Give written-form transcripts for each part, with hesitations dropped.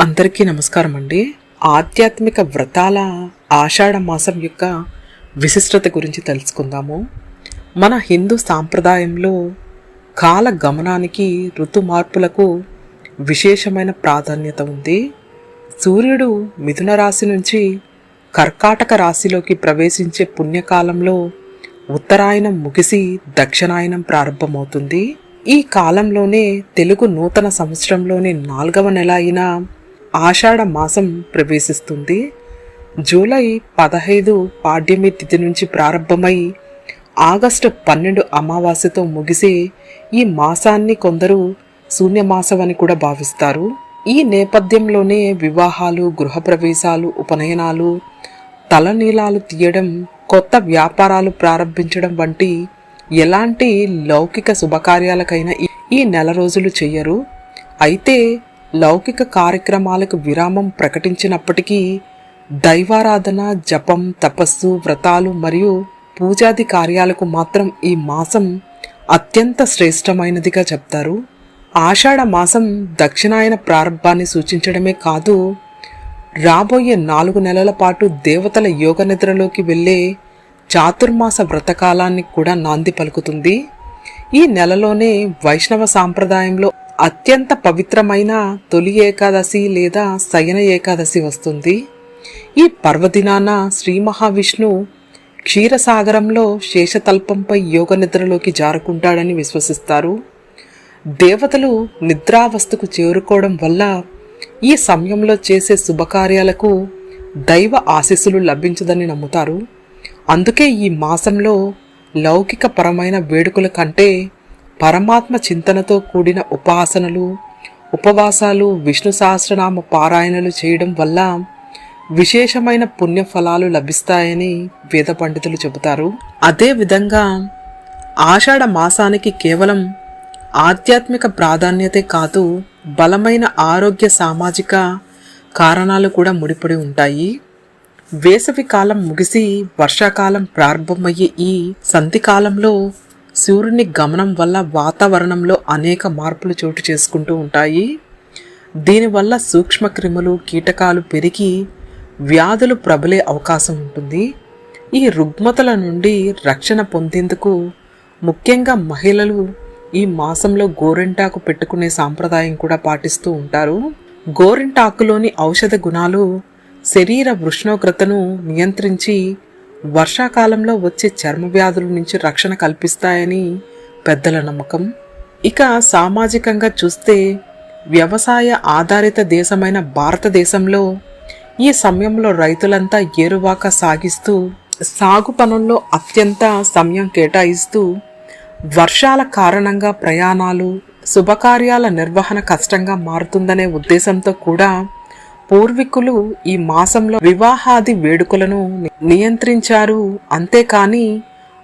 అందరికీ నమస్కారం అండి. ఆధ్యాత్మిక వ్రతాల ఆషాఢ మాసం యొక్క విశిష్టత గురించి తెలుసుకుందాము. మన హిందూ సాంప్రదాయంలో కాల గమనానికి ఋతు మార్పులకు విశేషమైన ప్రాధాన్యత ఉంది. సూర్యుడు మిథున రాశి నుంచి కర్కాటక రాశిలోకి ప్రవేశించే పుణ్యకాలంలో ఉత్తరాయణం ముగిసి దక్షిణాయనం ప్రారంభమవుతుంది. ఈ కాలంలోనే తెలుగు నూతన సంవత్సరంలోని 4వ నెల అయిన ఆషాఢ మాసం ప్రవేశిస్తుంది. జూలై 15 పాడ్యమి తిథి నుంచి ప్రారంభమై ఆగస్టు 12 అమావాస్యతో ముగిసే ఈ మాసాన్ని కొందరు శూన్యమాసం అని కూడా భావిస్తారు. ఈ నేపథ్యంలోనే వివాహాలు, గృహప్రవేశాలు, ఉపనయనాలు, తలనీలాలు తీయడం, కొత్త వ్యాపారాలు ప్రారంభించడం వంటి ఎలాంటి లౌకిక శుభకార్యాలకైనా ఈ నెల రోజులు చెయ్యరు. అయితే లౌకిక కార్యక్రమాలకు విరామం ప్రకటించినప్పటికీ దైవారాధన, జపం, తపస్సు, వ్రతాలు మరియు పూజాది కార్యాలకు మాత్రం ఈ మాసం అత్యంత శ్రేష్టమైనదిగా చెప్తారు. ఆషాఢ మాసం దక్షిణాయన ప్రారంభాన్ని సూచించడమే కాదు, రాబోయే 4 నెలల పాటు దేవతల యోగ నిద్రలోకి వెళ్లే చాతుర్మాస వ్రతకాలాన్ని కూడా నాంది పలుకుతుంది. ఈ నెలలోనే వైష్ణవ సాంప్రదాయంలో అత్యంత పవిత్రమైన తొలి ఏకాదశి లేదా శయన ఏకాదశి వస్తుంది. ఈ పర్వదినాన శ్రీ మహావిష్ణు క్షీరసాగరంలో శేషతల్పంపై యోగ నిద్రలోకి జారుకుంటాడని విశ్వసిస్తారు. దేవతలు నిద్రావస్థకు చేరుకోవడం వల్ల ఈ సమయంలో చేసే శుభకార్యాలకు దైవ ఆశీస్సులు లభించదని నమ్ముతారు. అందుకే ఈ మాసంలో లౌకిక పరమైన వేడుకల కంటే పరమాత్మ చింతనతో కూడిన ఉపాసనలు, ఉపవాసాలు, విష్ణు సహస్రనామ పారాయణలు చేయడం వల్ల విశేషమైన పుణ్యఫలాలు లభిస్తాయని వేద పండితులు చెబుతారు. అదేవిధంగా ఆషాఢ మాసానికి కేవలం ఆధ్యాత్మిక ప్రాధాన్యతే కాదు, బలమైన ఆరోగ్య, సామాజిక కారణాలు కూడా ముడిపడి ఉంటాయి. వేసవి కాలం ముగిసి వర్షాకాలం ప్రారంభమయ్యే ఈ సంధి కాలంలో సూర్యుని గమనం వల్ల వాతావరణంలో అనేక మార్పులు చోటు చేసుకుంటూ ఉంటాయి. దీనివల్ల సూక్ష్మక్రిములు, కీటకాలు పెరిగి వ్యాధులు ప్రబలే అవకాశం ఉంటుంది. ఈ రుగ్మతల నుండి రక్షణ పొందేందుకు ముఖ్యంగా మహిళలు ఈ మాసంలో గోరింటాకు పెట్టుకునే సాంప్రదాయం కూడా పాటిస్తూ ఉంటారు. గోరింటాకులోని ఔషధ గుణాలు శరీర ఉష్ణోగ్రతను నియంత్రించి వర్షాకాలంలో వచ్చే చర్మ వ్యాధుల నుంచి రక్షణ కల్పిస్తాయని పెద్దల నమ్మకం. ఇక సామాజికంగా చూస్తే వ్యవసాయ ఆధారిత దేశమైన భారతదేశంలో ఈ సమయంలో రైతులంతా ఏరువాక సాగిస్తూ సాగు పనుల్లో అత్యంత సమయం కేటాయిస్తూ వర్షాల కారణంగా ప్రయాణాలు, శుభకార్యాల నిర్వహణ కష్టంగా మారుతుందనే ఉద్దేశంతో కూడా పూర్వీకులు ఈ మాసంలో వివాహాది వేడుకలను నియంత్రించారు. అంతేకాని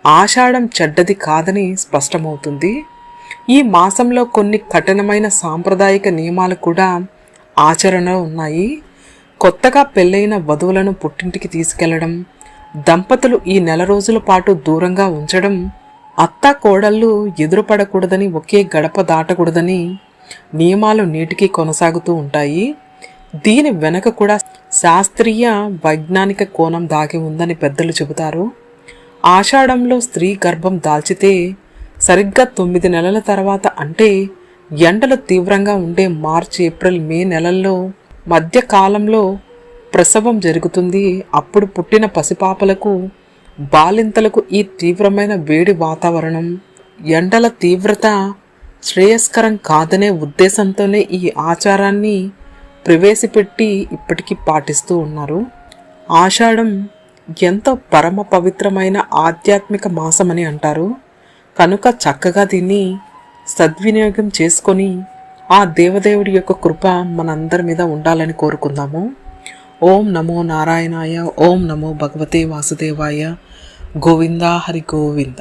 ఆషాఢం చెడ్డది కాదని స్పష్టమవుతుంది. ఈ మాసంలో కొన్ని కఠినమైన సాంప్రదాయిక నియమాలు కూడా ఆచరణలో ఉన్నాయి. కొత్తగా పెళ్ళైన వధువులను పుట్టింటికి తీసుకెళ్లడం, దంపతులు ఈ నెల రోజుల పాటు దూరంగా ఉంచడం, అత్త కోడళ్ళు ఎదురుపడకూడదని, ఒకే గడప దాటకూడదని నియమాలు నేటికి కొనసాగుతూ ఉంటాయి. దీని వెనక కూడా శాస్త్రీయ, వైజ్ఞానిక కోణం దాగి ఉందని పెద్దలు చెబుతారు. ఆషాఢంలో స్త్రీ గర్భం దాల్చితే సరిగ్గా 9 నెలల తర్వాత, అంటే ఎండలు తీవ్రంగా ఉండే మార్చి, ఏప్రిల్, మే నెలల్లో మధ్య కాలంలో ప్రసవం జరుగుతుంది. అప్పుడు పుట్టిన పసిపాపలకు, బాలింతలకు ఈ తీవ్రమైన వేడి వాతావరణం, ఎండల తీవ్రత శ్రేయస్కరం కాదనే ఉద్దేశంతోనే ఈ ఆచారాన్ని ప్రవేశపెట్టి ఇప్పటికీ పాటిస్తూ ఉన్నారు. ఆషాఢం ఎంతో పరమ పవిత్రమైన ఆధ్యాత్మిక మాసమని అంటారు. కనుక చక్కగా దీన్ని సద్వినియోగం చేసుకొని ఆ దేవదేవుడి యొక్క కృప మనందరి మీద ఉండాలని కోరుకుందాము. ఓం నమో నారాయణాయ, ఓం నమో భగవతే వాసుదేవాయ, గోవిందా హరి గోవింద.